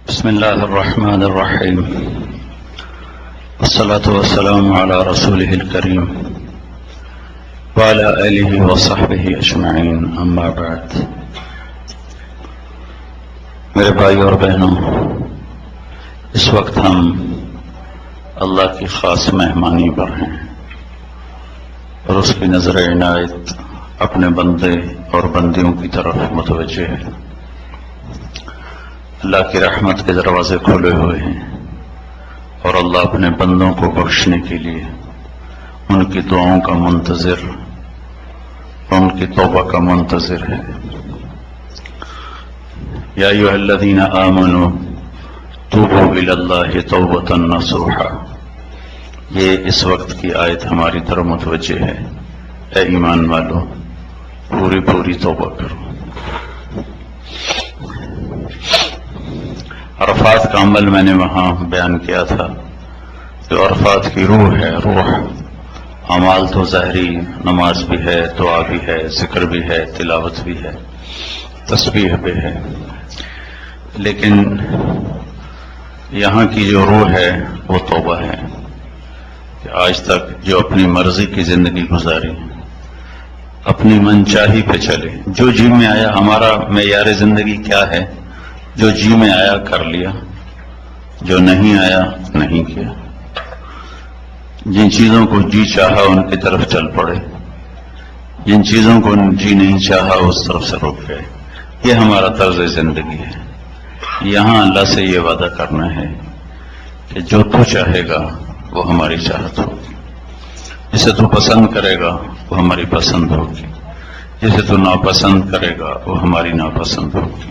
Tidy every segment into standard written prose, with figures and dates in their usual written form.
بسم الله الرحمن الرحيم والصلاة والسلام على رسوله الكريم وعلى آله وصحبه أجمعين أما بعد. میرے بھائی اور بہنوں، اس وقت ہم اللہ کی خاص مہمانی پر ہیں اور اس کی نظر عنایت اپنے بندے اور بندیوں کی طرف متوجہ ہے. اللہ کی رحمت کے دروازے کھلے ہوئے ہیں اور اللہ اپنے بندوں کو بخشنے کے لیے ان کی دعاؤں کا منتظر، ان کی توبہ کا منتظر ہے. یا ایھا الذین آمنوا توبوا الی اللہ توبۃ نصوحا. یہ اس وقت کی آیت ہماری طرف متوجہ ہے. اے ایمان والو، پوری توبہ کرو. عرفات کا عمل میں نے وہاں بیان کیا تھا. جو عرفات کی روح ہے، روح اعمال تو ظاہری، نماز بھی ہے، دعا بھی ہے، ذکر بھی ہے، تلاوت بھی ہے، تسبیح بھی ہے، لیکن یہاں کی جو روح ہے وہ توبہ ہے. کہ آج تک جو اپنی مرضی کی زندگی گزاری، اپنی منچاہی پہ چلے، جو جی میں آیا. ہمارا معیار زندگی کیا ہے؟ جو جی میں آیا کر لیا، جو نہیں آیا نہیں کیا. جن چیزوں کو جی چاہا ان کی طرف چل پڑے، جن چیزوں کو جی نہیں چاہا اس طرف سے رک گئے. یہ ہمارا طرز زندگی ہے. یہاں اللہ سے یہ وعدہ کرنا ہے کہ جو تو چاہے گا وہ ہماری چاہت ہوگی، جسے تو پسند کرے گا وہ ہماری پسند ہوگی، جسے تو ناپسند کرے گا وہ ہماری ناپسند ہوگی.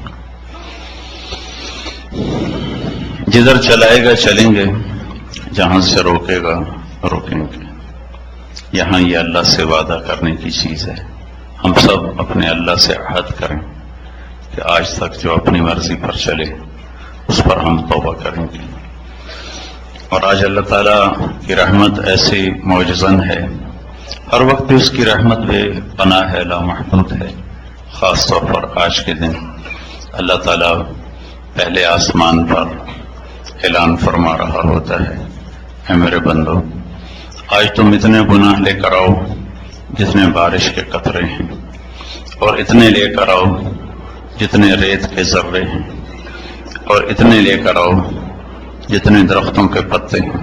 جدھر چلائے گا چلیں گے، جہاں سے روکے گا روکیں گے. یہاں یہ اللہ سے وعدہ کرنے کی چیز ہے. ہم سب اپنے اللہ سے عہد کریں کہ آج تک جو اپنی مرضی پر چلے اس پر ہم توبہ کریں گے. اور آج اللہ تعالیٰ کی رحمت ایسی معجزن ہے، ہر وقت اس کی رحمت بے پناہ ہے، لامحدود ہے. خاص طور پر آج کے دن اللہ تعالیٰ پہلے آسمان پر اعلان فرما رہا ہوتا ہے، اے میرے بندو، آج تم اتنے گناہ لے کر آؤ جتنے بارش کے قطرے ہیں، اور اتنے لے کر آؤ جتنے ریت کے ذرے ہیں، اور اتنے لے کر آؤ جتنے درختوں کے پتے ہیں،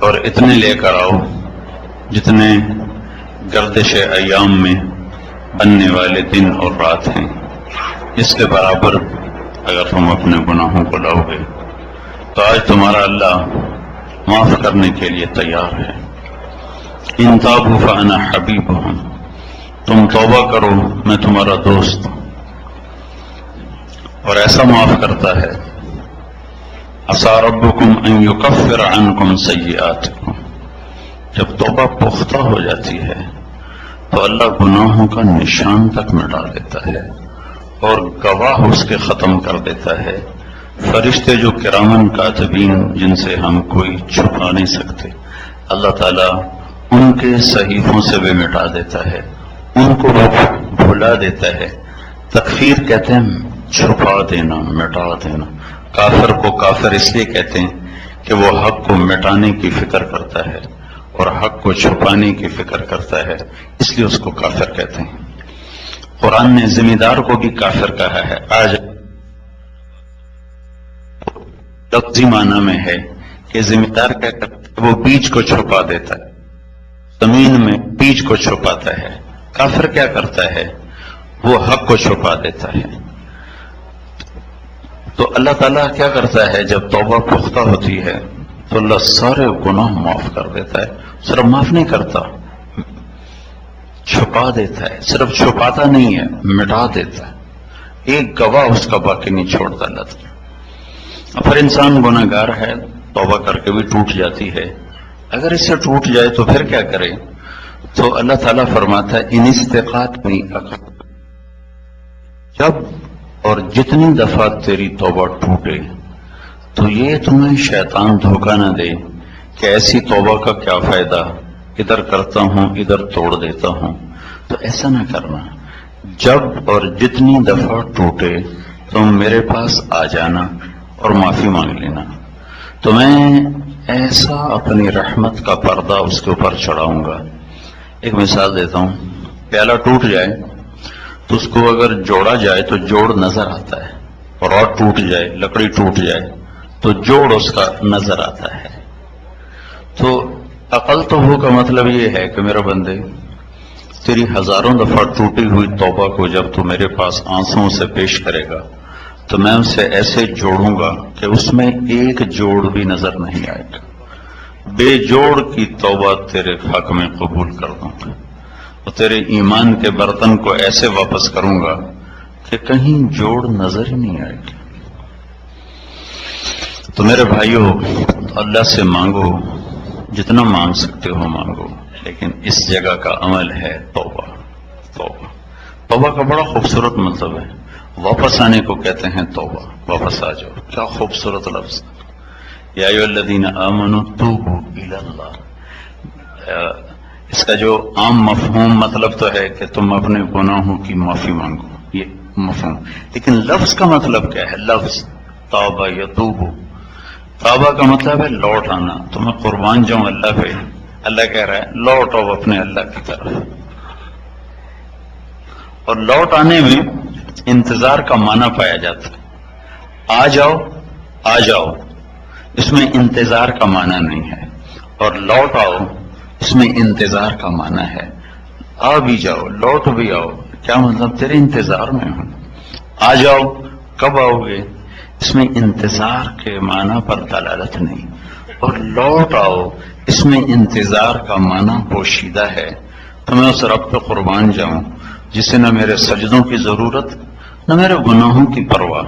اور اتنے لے کر آؤ جتنے گردش ایام میں بننے والے دن اور رات ہیں. اس کے برابر اگر تم اپنے گناہوں کو لاؤ گے تو آج تمہارا اللہ معاف کرنے کے لیے تیار ہے. ان تابوا فانا حبیبہم. تم توبہ کرو، میں تمہارا دوست ہوں. اور ایسا معاف کرتا ہے. عسیٰ ربکم ان یکفر عنکم سیئاتکم. جب توبہ پختہ ہو جاتی ہے تو اللہ گناہوں کا نشان تک مٹا دیتا ہے اور گواہ اس کے ختم کر دیتا ہے. فرشتے جو کرامن کاتبین، جن سے ہم کوئی چھپا نہیں سکتے، اللہ تعالیٰ ان کے صحیفوں سے بھی مٹا دیتا ہے، ان کو بھلا دیتا ہے. تکفیر کہتے ہیں چھپا دینا، مٹا دینا. کافر کو کافر اس لیے کہتے ہیں کہ وہ حق کو مٹانے کی فکر کرتا ہے اور حق کو چھپانے کی فکر کرتا ہے، اس لیے اس کو کافر کہتے ہیں. قرآن نے ذمہ دار کو بھی کافر کہا ہے. آج لفظی معنی میں ہے کہ ذمہ دار کیا کرتا ہے؟ وہ بیج کو چھپا دیتا ہے، زمین میں بیج کو چھپاتا ہے. کافر کیا کرتا ہے؟ وہ حق کو چھپا دیتا ہے. تو اللہ تعالیٰ کیا کرتا ہے؟ جب توبہ پختہ ہوتی ہے تو اللہ سارے گناہ معاف کر دیتا ہے. صرف معاف نہیں کرتا، چھپا دیتا ہے. صرف چھپاتا نہیں ہے، مٹا دیتا ہے. ایک گواہ اس کا باقی نہیں چھوڑتا اللہ تعالیٰ. پھر انسان گناہ گار ہے، توبہ کر کے بھی ٹوٹ جاتی ہے. اگر اس سے ٹوٹ جائے تو پھر کیا کرے؟ تو اللہ تعالیٰ فرماتا ہے ان استقامت جب اور جتنی دفعہ تیری توبہ ٹوٹے تو یہ تمہیں شیطان دھوکہ نہ دے کہ ایسی توبہ کا کیا فائدہ، ادھر کرتا ہوں ادھر توڑ دیتا ہوں. تو ایسا نہ کرنا. جب اور جتنی دفعہ ٹوٹے تم میرے پاس آ جانا اور معافی مانگ لینا. تو میں ایسا اپنی رحمت کا پردہ اس کے اوپر چڑھاؤں گا. ایک مثال دیتا ہوں. پیالہ ٹوٹ جائے تو اس کو اگر جوڑا جائے تو جوڑ نظر آتا ہے، اور ٹوٹ جائے، لکڑی ٹوٹ جائے تو جوڑ اس کا نظر آتا ہے. تو عقل تو ہو کا مطلب یہ ہے کہ میرا بندے، تیری ہزاروں دفعہ ٹوٹی ہوئی توبہ کو جب تو میرے پاس آنسوؤں سے پیش کرے گا تو میں اسے ایسے جوڑوں گا کہ اس میں ایک جوڑ بھی نظر نہیں آئے گا. بے جوڑ کی توبہ تیرے حق میں قبول کر دوں گا، اور تیرے ایمان کے برتن کو ایسے واپس کروں گا کہ کہیں جوڑ نظر ہی نہیں آئے گا. تو میرے بھائیوں، اللہ سے مانگو، جتنا مانگ سکتے ہو مانگو، لیکن اس جگہ کا عمل ہے توبہ. توبہ توبہ کا بڑا خوبصورت مطلب ہے. واپس آنے کو کہتے ہیں توبہ. واپس آ جاؤ، کیا خوبصورت لفظ. یا ایھا الذین آمنوا توبوا الی اللہ. اس کا جو عام مفہوم مطلب تو ہے کہ تم اپنے گناہوں کی معافی مانگو، یہ مفہوم. لیکن لفظ کا مطلب کیا ہے؟ لفظ توبہ یتوب. توبہ کا مطلب ہے لوٹ آنا. تو میں قربان جاؤں اللہ پہ. اللہ کہہ رہا ہے لوٹ آؤ اپنے اللہ کی طرف. اور لوٹ آنے میں انتظار کا معنی پایا جاتا ہے. آ جاؤ آ جاؤ، اس میں انتظار کا معنی نہیں ہے. اور لوٹ آؤ، اس میں انتظار کا معنی ہے. آ بھی جاؤ، لوٹ بھی آؤ. کیا مطلب؟ تیرے انتظار میں ہوں. آ جاؤ، کب آؤ گے؟ اس میں انتظار کے معنی پر دلالت نہیں. اور لوٹ آؤ، اس میں انتظار کا معنی پوشیدہ ہے. تو میں اس رب پہ قربان جاؤں جسے نہ میرے سجدوں کی ضرورت نہ میرے گناہوں کی پرواہ.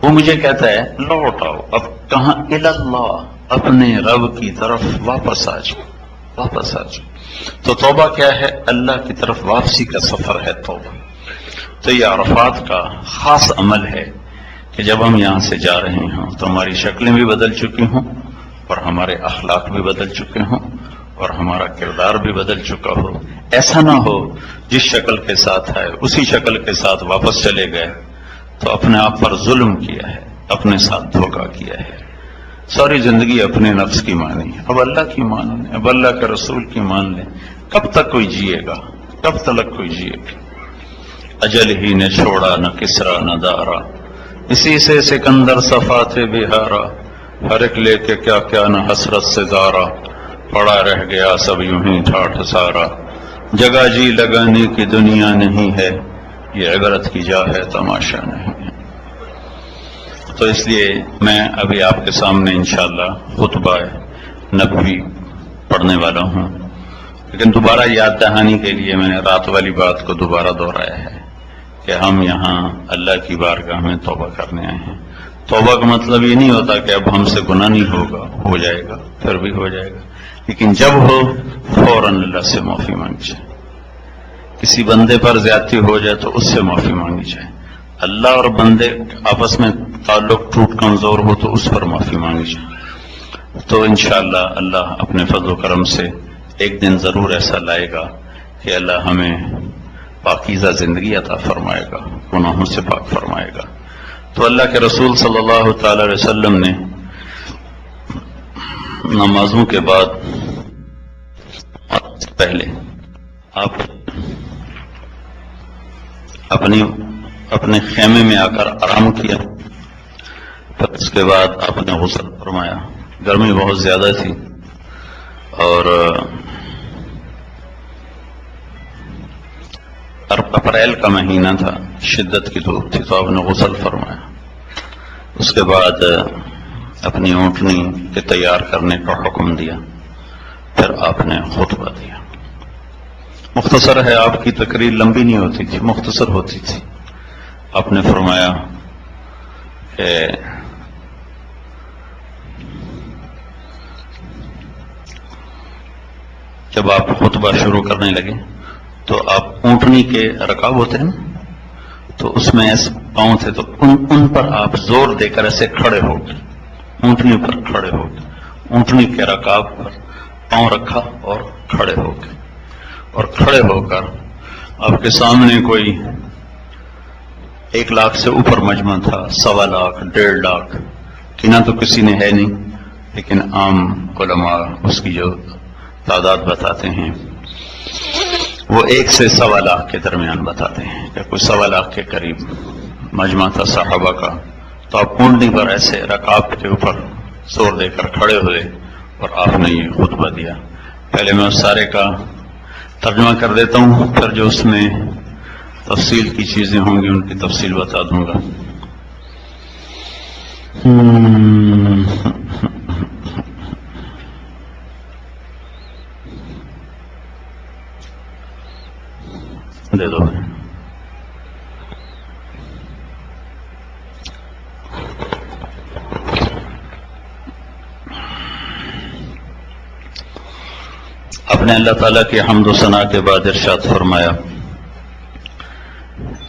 وہ مجھے کہتا ہے لوٹ آؤ. اب کہاں؟ اللہ، اپنے رب کی طرف واپس آ جاؤ. واپس آ جاؤ. تو توبہ کیا ہے؟ اللہ کی طرف واپسی کا سفر ہے توبہ. تو یہ عرفات کا خاص عمل ہے کہ جب ہم یہاں سے جا رہے ہوں تو ہماری شکلیں بھی بدل چکی ہوں، اور ہمارے اخلاق بھی بدل چکے ہوں، اور ہمارا کردار بھی بدل چکا ہو. ایسا نہ ہو جس شکل کے ساتھ ہے اسی شکل کے ساتھ واپس چلے گئے تو اپنے آپ پر ظلم کیا ہے، اپنے ساتھ دھوکہ کیا ہے. ساری زندگی اپنے نفس کی مانی، اب اللہ کی مان لیں، اب اللہ کے رسول کی مان لیں. کب تک کوئی جیے گا؟ کب تک کوئی جیے گا؟ اجل ہی نے چھوڑا نہ کسرا نہ دارا، اسی سے سکندر صفا تھے بہارا. ہر ایک لے کے کیا کیا نہ حسرت سے زارا، پڑا رہ گیا سب یوں ہی ٹھاٹھ سارا. جگہ جی لگانے کی دنیا نہیں ہے، یہ عبرت کی جا ہے تماشا نہیں ہے. تو اس لیے میں ابھی آپ کے سامنے انشاءاللہ خطبہ نبوی پڑھنے والا ہوں، لیکن دوبارہ یاد دہانی کے لیے میں نے رات والی بات کو دوبارہ دہرایا ہے کہ ہم یہاں اللہ کی بارگاہ میں توبہ کرنے آئے ہیں. توبہ کا مطلب یہ نہیں ہوتا کہ اب ہم سے گناہ نہیں ہوگا، ہو جائے گا، پھر بھی ہو جائے گا، لیکن جب ہو فوراً اللہ سے معافی مانگی جائے. کسی بندے پر زیادتی ہو جائے تو اس سے معافی مانگی جائے. اللہ اور بندے آپس میں تعلق ٹوٹ کمزور ہو تو اس پر معافی مانگی جائے. تو انشاءاللہ اللہ اپنے فضل و کرم سے ایک دن ضرور ایسا لائے گا کہ اللہ ہمیں پاکیزہ زندگی عطا فرمائے گا، گناہوں سے پاک فرمائے گا. تو اللہ کے رسول صلی اللہ تعالی علیہ وسلم نے نمازوں کے بعد پہلے آپ اپنے خیمے میں آ کر آرام کیا، پھر اس کے بعد آپ نے غسل فرمایا. گرمی بہت زیادہ تھی اور اپریل کا مہینہ تھا، شدت کی دھوپ تھی، تو آپ نے غسل فرمایا. اس کے بعد اپنی اونٹنی کے تیار کرنے کا حکم دیا، پھر آپ نے خطبہ دیا. مختصر ہے، آپ کی تقریر لمبی نہیں ہوتی تھی، مختصر ہوتی تھی. آپ نے فرمایا کہ جب آپ خطبہ شروع کرنے لگے تو آپ اونٹنی کے رکاب ہوتے ہیں نا، تو اس میں ایسے پاؤں تھے تو ان پر آپ زور دے کر ایسے کھڑے ہو گئے، اونٹنی پر کھڑے ہو گئے، اونٹنی کے رکاب پر پاؤں رکھا اور کھڑے ہو گئے. اور کھڑے ہو کر آپ کے سامنے کوئی 1 لاکھ سے اوپر مجمع تھا، 1.25 لاکھ، 1.5 لاکھ گنا تو کسی نے ہے نہیں، لیکن عام علماء اس کی جو تعداد بتاتے ہیں وہ 1 سے 1.25 لاکھ کے درمیان بتاتے ہیں، کہ کوئی 1.25 لاکھ کے قریب مجمع تھا صحابہ کا۔ تو آپ اونٹنی پر ایسے رکاب کے اوپر زور دے کر کھڑے ہوئے اور آپ نے یہ خطبہ دیا۔ پہلے میں اس سارے کا ترجمہ کر دیتا ہوں، پھر جو اس میں تفصیل کی چیزیں ہوں گی ان کی تفصیل بتا دوں گا۔ دے دو۔ اپنے اللہ تعالیٰ کی حمد و ثنا کے بعد ارشاد فرمایا،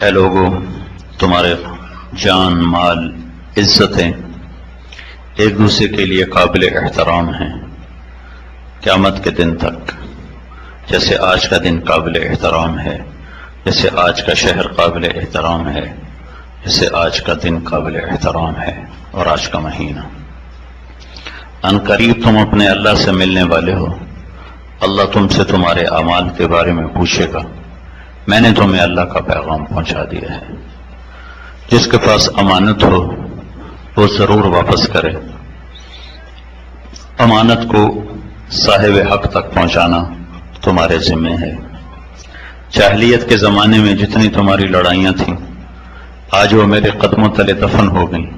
اے لوگو، تمہارے جان، مال، عزتیں ایک دوسرے کے لیے قابل احترام ہیں قیامت کے دن تک، جیسے آج کا دن قابل احترام ہے، جیسے آج کا شہر قابل احترام ہے، جیسے آج کا دن قابل احترام ہے، اور آج کا مہینہ۔ ان قریب تم اپنے اللہ سے ملنے والے ہو، اللہ تم سے تمہارے اعمال کے بارے میں پوچھے گا۔ میں نے تمہیں اللہ کا پیغام پہنچا دیا ہے۔ جس کے پاس امانت ہو وہ ضرور واپس کرے۔ امانت کو صاحب حق تک پہنچانا تمہارے ذمہ ہے۔ جاہلیت کے زمانے میں جتنی تمہاری لڑائیاں تھیں، آج وہ میرے قدموں تلے دفن ہو گئیں،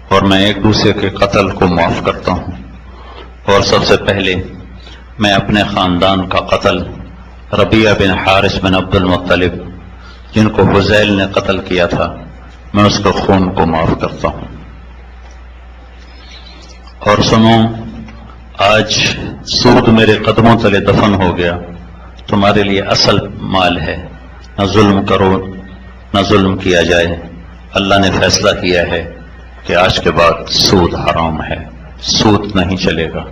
اور میں ایک دوسرے کے قتل کو معاف کرتا ہوں۔ اور سب سے پہلے میں اپنے خاندان کا قتل، ربیعہ بن حارث بن عبد المطلب جن کو حذیل نے قتل کیا تھا، میں اس کے خون کو معاف کرتا ہوں۔ اور سنو، آج سود میرے قدموں تلے دفن ہو گیا، تمہارے لیے اصل مال ہے، نہ ظلم کرو، نہ ظلم کیا جائے۔ اللہ نے فیصلہ کیا ہے کہ آج کے بعد سود حرام ہے، سود نہیں چلے گا۔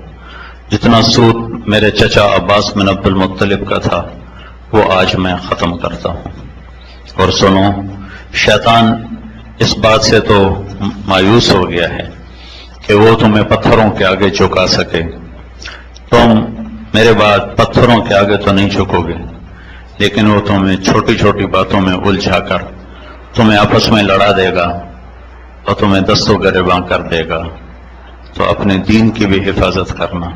جتنا سود میرے چچا عباس بن عبد المطلب کا تھا وہ آج میں ختم کرتا ہوں۔ اور سنو، شیطان اس بات سے تو مایوس ہو گیا ہے کہ وہ تمہیں پتھروں کے آگے جھکا سکے۔ تم میرے بعد پتھروں کے آگے تو نہیں جھکو گے، لیکن وہ تمہیں چھوٹی چھوٹی باتوں میں الجھا کر تمہیں آپس میں لڑا دے گا اور تمہیں دست و گریباں کر دے گا۔ تو اپنے دین کی بھی حفاظت کرنا،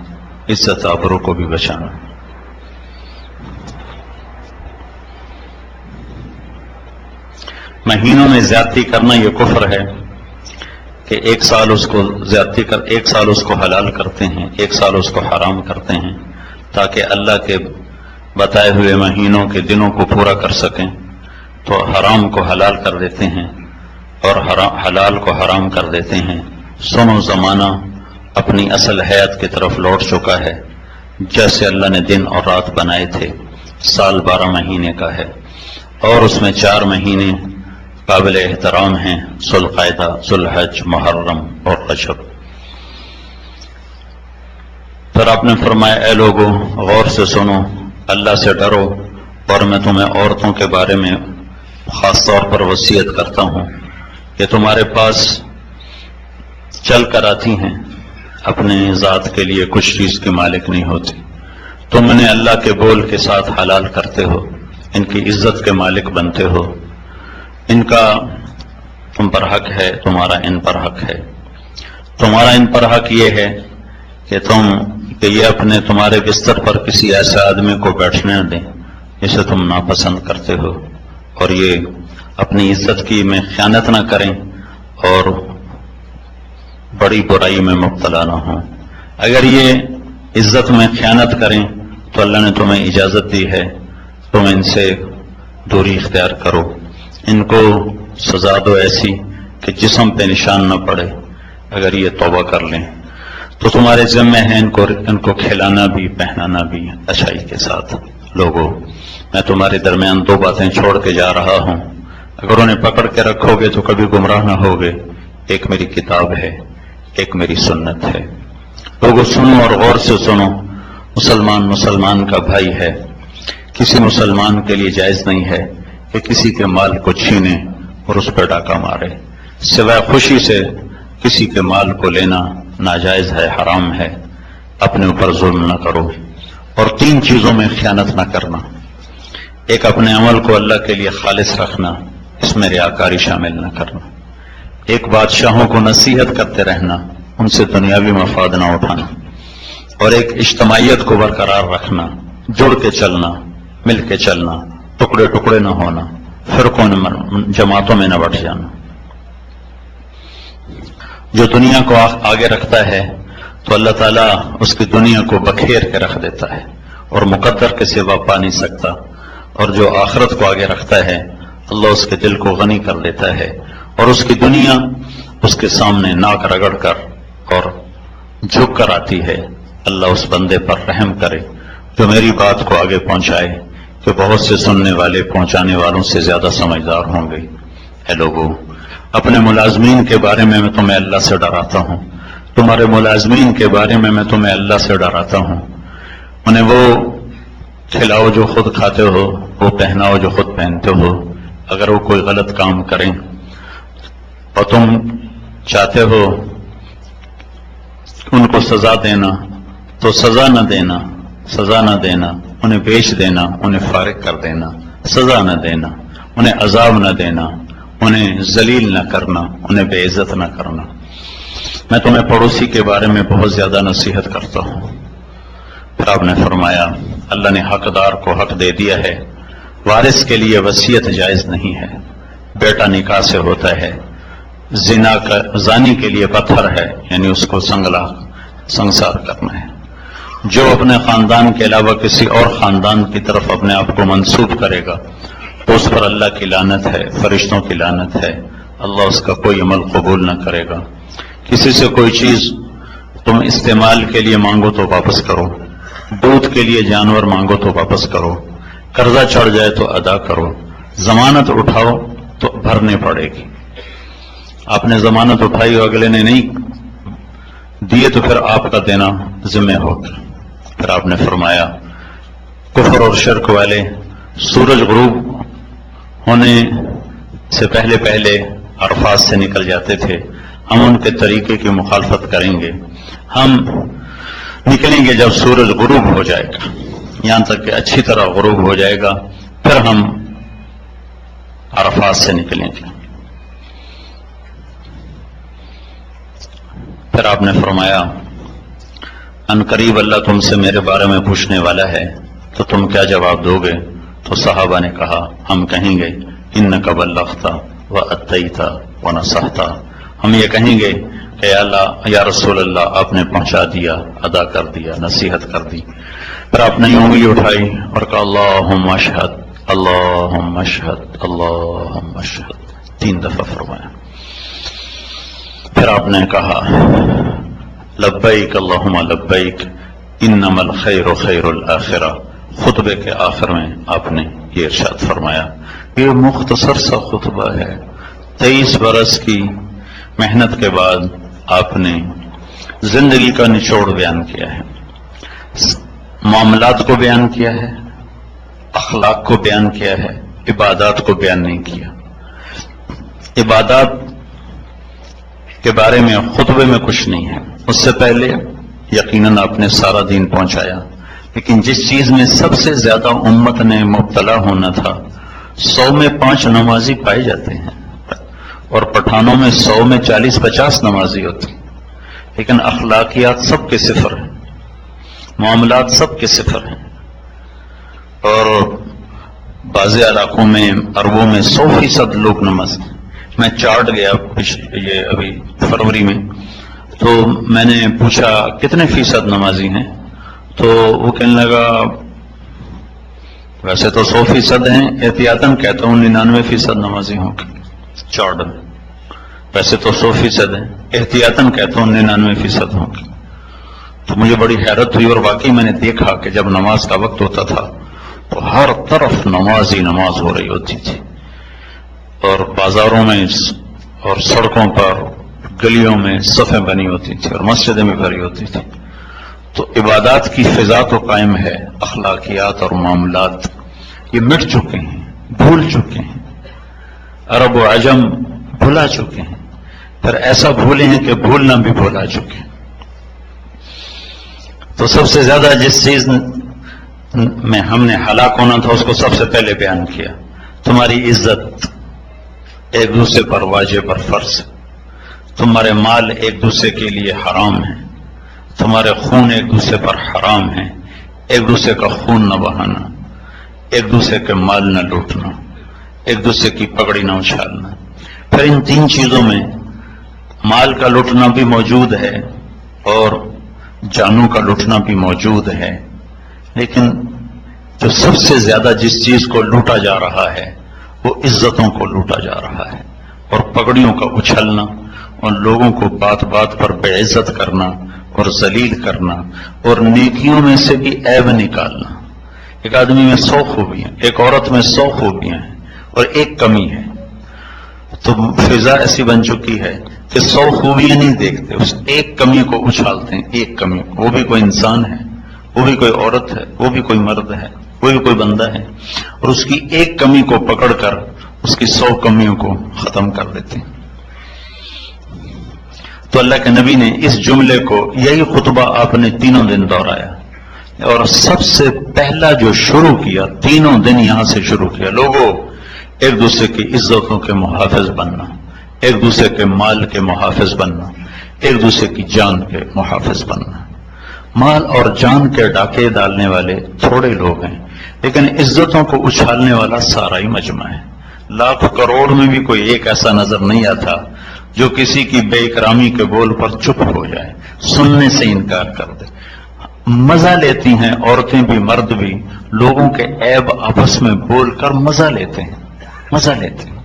عزت آبرو کو بھی بچانا۔ مہینوں میں زیادتی کرنا یہ کفر ہے کہ ایک سال اس کو زیادتی کر، ایک سال اس کو حلال کرتے ہیں، ایک سال اس کو حرام کرتے ہیں، تاکہ اللہ کے بتائے ہوئے مہینوں کے دنوں کو پورا کر سکیں۔ تو حرام کو حلال کر دیتے ہیں اور حلال کو حرام کر دیتے ہیں۔ سنو، زمانہ اپنی اصل حیات کی طرف لوٹ چکا ہے۔ جیسے اللہ نے دن اور رات بنائے تھے، سال 12 مہینے کا ہے، اور اس میں 4 مہینے قابل احترام ہیں، ذوالقعدہ، ذوالحج، محرم اور رجب۔ پھر آپ نے فرمایا، اے لوگو، غور سے سنو، اللہ سے ڈرو، اور میں تمہیں عورتوں کے بارے میں خاص طور پر وصیت کرتا ہوں کہ تمہارے پاس چل کر آتی ہیں، اپنے ذات کے لیے کچھ چیز کے مالک نہیں ہوتی، تم انہیں اللہ کے بول کے ساتھ حلال کرتے ہو، ان کی عزت کے مالک بنتے ہو، ان کا تم پر حق ہے، تمہارا ان پر حق ہے۔ تمہارا ان پر حق یہ ہے کہ یہ اپنے تمہارے بستر پر کسی ایسے آدمی کو بیٹھنے نہ دیں جسے تم ناپسند کرتے ہو، اور یہ اپنی عزت کی میں خیانت نہ کریں اور بڑی برائی میں مبتلا نہ ہوں۔ اگر یہ عزت میں خیانت کریں تو اللہ نے تمہیں اجازت دی ہے، تم ان سے دوری اختیار کرو، ان کو سزا دو ایسی کہ جسم پہ نشان نہ پڑے۔ اگر یہ توبہ کر لیں تو تمہارے ذمہ ہے ان کو کھلانا بھی، پہنانا بھی اچھائی کے ساتھ۔ لوگوں، میں تمہارے درمیان 2 باتیں چھوڑ کے جا رہا ہوں، اگر انہیں پکڑ کے رکھو گے تو کبھی گمراہ نہ ہوگے۔ ایک میری کتاب ہے، ایک میری سنت ہے۔ لوگوں سنو اور غور سے سنو، مسلمان کا بھائی ہے، کسی مسلمان کے لیے جائز نہیں ہے کہ کسی کے مال کو چھینے اور اس پہ ڈاکہ مارے، سوائے خوشی سے کسی کے مال کو لینا ناجائز ہے، حرام ہے، اپنے اوپر ظلم نہ کرو، اور 3 چیزوں میں خیانت نہ کرنا۔ ایک، اپنے عمل کو اللہ کے لیے خالص رکھنا، اس میں ریاکاری شامل نہ کرنا۔ ایک، بادشاہوں کو نصیحت کرتے رہنا، ان سے دنیاوی مفاد نہ اٹھانا۔ اور ایک، اجتماعیت کو برقرار رکھنا، جڑ کے چلنا، مل کے چلنا، ٹکڑے ٹکڑے نہ ہونا، فرقوں جماعتوں میں نہ بٹ جانا۔ جو دنیا کو آگے رکھتا ہے تو اللہ تعالیٰ اس کی دنیا کو بکھیر کے رکھ دیتا ہے اور مقدر کے سوا پا نہیں سکتا، اور جو آخرت کو آگے رکھتا ہے اللہ اس کے دل کو غنی کر دیتا ہے، اور اس کی دنیا اس کے سامنے ناک رگڑ کر اور جھک کر آتی ہے۔ اللہ اس بندے پر رحم کرے جو میری بات کو آگے پہنچائے، کہ بہت سے سننے والے پہنچانے والوں سے زیادہ سمجھدار ہوں گے۔ اے لوگوں، اپنے ملازمین کے بارے میں تمہیں اللہ سے ڈراتا ہوں، تمہارے ملازمین کے بارے میں تمہیں اللہ سے ڈراتا ہوں۔ انہیں وہ کھلاؤ جو خود کھاتے ہو، وہ پہناؤ جو خود پہنتے ہو۔ اگر وہ کوئی غلط کام کریں اور تم چاہتے ہو ان کو سزا دینا تو سزا نہ دینا، انہیں بیچ دینا، انہیں فارغ کر دینا، سزا نہ دینا، انہیں عذاب نہ دینا، انہیں ذلیل نہ کرنا، انہیں بے عزت نہ کرنا۔ میں تمہیں پڑوسی کے بارے میں بہت زیادہ نصیحت کرتا ہوں۔ پھر آپ نے فرمایا اللہ نے حقدار کو حق دے دیا ہے، وارث کے لیے وصیت جائز نہیں ہے، بیٹا نکاح سے ہوتا ہے، زانی کے لیے پتھر ہے، یعنی اس کو سنگسار کرنا ہے۔ جو اپنے خاندان کے علاوہ کسی اور خاندان کی طرف اپنے آپ کو منسوب کرے گا تو اس پر اللہ کی لعنت ہے، فرشتوں کی لعنت ہے، اللہ اس کا کوئی عمل قبول نہ کرے گا۔ کسی سے کوئی چیز تم استعمال کے لیے مانگو تو واپس کرو، دودھ کے لیے جانور مانگو تو واپس کرو، قرضہ چڑھ جائے تو ادا کرو، ضمانت اٹھاؤ تو بھرنی پڑے گی۔ آپ نے ضمانت اٹھائی اور اگلے نے نہیں دیے تو پھر آپ کا دینا ذمہ ہوگا۔ پھر آپ نے فرمایا کفر اور شرک والے سورج غروب ہونے سے پہلے عرفات سے نکل جاتے تھے، ہم ان کے طریقے کی مخالفت کریں گے، ہم نکلیں گے جب سورج غروب ہو جائے گا، یہاں تک کہ اچھی طرح غروب ہو جائے گا، پھر ہم عرفات سے نکلیں گے۔ پھر آپ نے فرمایا ان قریب اللہ تم سے میرے بارے میں پوچھنے والا ہے تو تم کیا جواب دو گے؟ تو صحابہ نے کہا ہم کہیں گے انک بلغت واتیت ونصحت، ہم یہ کہیں گے کہ یا اللہ، یا رسول اللہ، آپ نے پہنچا دیا، ادا کر دیا، نصیحت کر دی۔ پھر آپ نے انگلی اٹھائی اور کہا اللہم اشہد اللہم اشہد اللہم اشہد، 3 دفعہ فرمایا۔ پھر آپ نے کہا لبیک اللہم لبیک انما الخیر خیر الآخرہ، خطبے کے آخر میں آپ نے یہ ارشاد فرمایا۔ یہ مختصر سا خطبہ ہے، 23 برس کی محنت کے بعد آپ نے زندگی کا نچوڑ بیان کیا ہے، معاملات کو بیان کیا ہے، اخلاق کو بیان کیا ہے، عبادات کو بیان نہیں کیا۔ عبادات کے بارے میں خطبے میں کچھ نہیں ہے، اس سے پہلے یقیناً آپ نے سارا دین پہنچایا، لیکن جس چیز میں سب سے زیادہ امت نے مبتلا ہونا تھا، 100 میں 5 نمازی پائے جاتے ہیں اور پٹھانوں میں 100 میں 40-50 نمازی ہوتے ہیں، لیکن اخلاقیات سب کے صفر ہیں، معاملات سب کے صفر ہیں، اور بعض علاقوں میں عربوں میں 100% لوگ نماز۔ میں چارٹ گیا یہ ابھی فروری میں، تو میں نے پوچھا کتنے فیصد نمازی ہیں، تو وہ کہنے لگا ویسے تو 100% ہیں، احتیاطاً کہتا ہوں 99% نمازی ہوں گے چارٹ میں، ویسے تو 100% ہیں، احتیاطاً کہتا ہوں 99% ہوں گے۔ تو مجھے بڑی حیرت ہوئی، اور واقعی میں نے دیکھا کہ جب نماز کا وقت ہوتا تھا تو ہر طرف نماز ہی نماز ہو رہی ہوتی تھی، اور بازاروں میں اور سڑکوں پر گلیوں میں صفیں بنی ہوتی تھی اور مسجدیں بھی بھری ہوتی تھی۔ تو عبادات کی فضا تو قائم ہے، اخلاقیات اور معاملات یہ مٹ چکے ہیں، بھول چکے ہیں، عرب و عجم بھلا چکے ہیں، پھر ایسا بھولے ہیں کہ بھولنا بھی بھولا چکے. تو سب سے زیادہ جس چیز میں ہم نے ہلاک ہونا تھا اس کو سب سے پہلے بیان کیا. تمہاری عزت ایک دوسرے پر واجب اور فرض ہے. تمہارے مال ایک دوسرے کے لیے حرام ہے. تمہارے خون ایک دوسرے پر حرام ہے. ایک دوسرے کا خون نہ بہانا، ایک دوسرے کے مال نہ لوٹنا، ایک دوسرے کی پگڑی نہ اچھالنا. پھر ان تین چیزوں میں مال کا لوٹنا بھی موجود ہے اور جانوں کا لوٹنا بھی موجود ہے، لیکن جو سب سے زیادہ جس چیز کو لوٹا جا رہا ہے وہ عزتوں کو لوٹا جا رہا ہے، اور پگڑیوں کا اچھلنا اور لوگوں کو بات بات پر بے عزت کرنا اور ذلیل کرنا اور نیکیوں میں سے بھی عیب نکالنا. ایک آدمی میں 100 خوبیاں، ایک عورت میں 100 خوبیاں ہیں اور ایک کمی ہے، تو فضا ایسی بن چکی ہے کہ 100 خوبیاں نہیں دیکھتے، اس ایک کمی کو اچھالتے ہیں. ایک کمی، وہ بھی کوئی انسان ہے، وہ بھی کوئی عورت ہے، وہ بھی کوئی مرد ہے، وہ بھی کوئی بندہ ہے، اور اس کی ایک کمی کو پکڑ کر اس کی 100 کمیوں کو ختم کر دیتے ہیں. تو اللہ کے نبی نے اس جملے کو، یہی خطبہ آپ نے تینوں دن دہرایا، اور سب سے پہلا جو شروع کیا، تینوں دن یہاں سے شروع کیا، لوگوں ایک دوسرے کی عزتوں کے محافظ بننا، ایک دوسرے کے مال کے محافظ بننا، ایک دوسرے کی جان کے محافظ بننا. مال اور جان کے ڈاکے ڈالنے والے تھوڑے لوگ ہیں، لیکن عزتوں کو اچھالنے والا سارا ہی مجمع ہے. لاکھ کروڑ میں بھی کوئی ایک ایسا نظر نہیں آتا جو کسی کی بے اکرامی کے بول پر چپ ہو جائے، سننے سے انکار کر دے. مزہ لیتی ہیں عورتیں بھی مرد بھی، لوگوں کے عیب آپس میں بول کر مزہ لیتے ہیں، مزہ لیتے ہیں.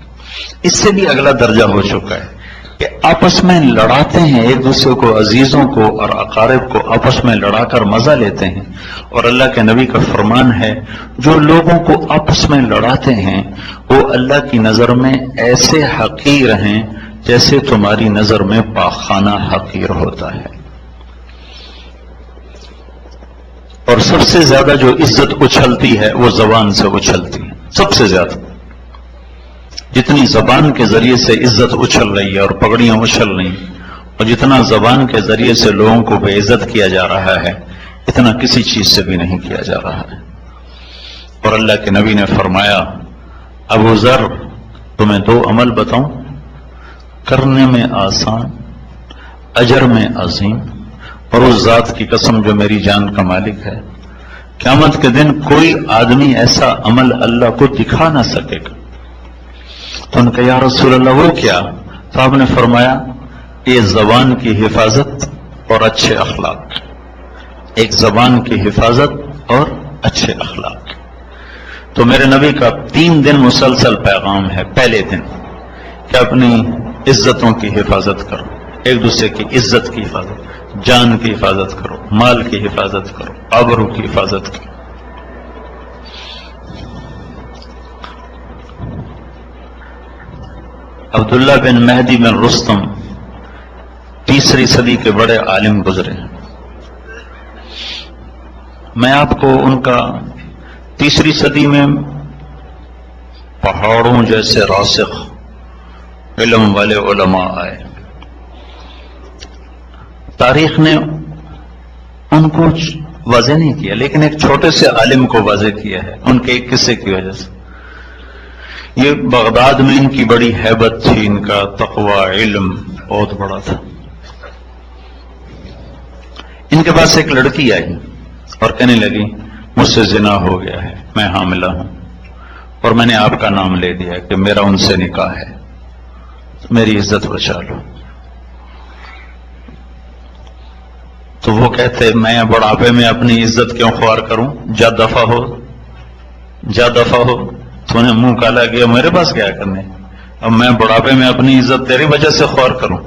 اس سے بھی اگلا درجہ ہو چکا ہے کہ آپس میں لڑاتے ہیں ایک دوسرے کو، عزیزوں کو اور اقارب کو آپس میں لڑا کر مزہ لیتے ہیں. اور اللہ کے نبی کا فرمان ہے، جو لوگوں کو آپس میں لڑاتے ہیں وہ اللہ کی نظر میں ایسے حقیر ہیں جیسے تمہاری نظر میں پاخانہ حقیر ہوتا ہے. اور سب سے زیادہ جو عزت اچھلتی ہے وہ زبان سے اچھلتی ہے. سب سے زیادہ جتنی زبان کے ذریعے سے عزت اچھل رہی ہے اور پگڑیاں اچھل رہی ہیں، اور جتنا زبان کے ذریعے سے لوگوں کو بے عزت کیا جا رہا ہے، اتنا کسی چیز سے بھی نہیں کیا جا رہا ہے. اور اللہ کے نبی نے فرمایا، ابو ذر تمہیں 2 عمل بتاؤں، کرنے میں آسان، اجر میں عظیم، اور اس ذات کی قسم جو میری جان کا مالک ہے، قیامت کے دن کوئی آدمی ایسا عمل اللہ کو دکھا نہ سکے گا. تو ان کا یا رسول اللہ وہ کیا؟ تو آپ نے فرمایا، یہ زبان کی حفاظت اور اچھے اخلاق. ایک زبان کی حفاظت اور اچھے اخلاق. تو میرے نبی کا 3 دن مسلسل پیغام ہے. پہلے دن کہ اپنی عزتوں کی حفاظت کرو، ایک دوسرے کی عزت کی حفاظت، جان کی حفاظت کرو، مال کی حفاظت کرو، آبرو کی حفاظت کرو. عبداللہ بن مہدی بن رستم 3ری صدی کے بڑے عالم گزرے. میں آپ کو ان کا 3ری صدی میں پہاڑوں جیسے راسخ علم والے علماء آئے. تاریخ نے ان کو واضح نہیں کیا، لیکن ایک چھوٹے سے عالم کو واضح کیا ہے ان کے ایک قصے کی وجہ سے. یہ بغداد میں ان کی بڑی ہیبت تھی، ان کا تقوی علم بہت بڑا تھا. ان کے پاس ایک لڑکی آئی اور کہنے لگی، مجھ سے زنا ہو گیا ہے، میں حاملہ ہوں، اور میں نے آپ کا نام لے دیا کہ میرا ان سے نکاح ہے، میری عزت بچا لو. تو وہ کہتے، میں بڑھاپے میں اپنی عزت کیوں خوار کروں، جا دفع ہو، جا دفع ہو. تو نے منہ کالا کیا، میرے پاس کیا کرنے، اب میں بڑھاپے میں اپنی عزت تیری وجہ سے خوار کروں.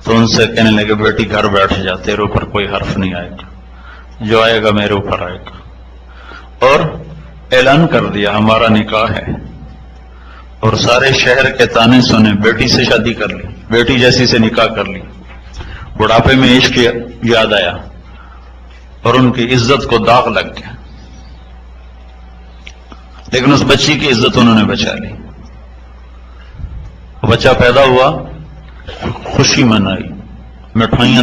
تو ان سے کہنے لگے، بیٹی گھر بیٹھ جا، تیرے اوپر کوئی حرف نہیں آئے گا، جو آئے گا میرے اوپر آئے گا. اور اعلان کر دیا ہمارا نکاح ہے. اور سارے شہر کے تانے سنے، بیٹی سے شادی کر لی، بیٹی جیسی سے نکاح کر لی. بڑھاپے میں عشق یاد آیا اور ان کی عزت کو داغ لگ گیا، لیکن اس بچی کی عزت انہوں نے بچا لی. وہ بچہ پیدا ہوا خوشی منائی، مٹھائیاں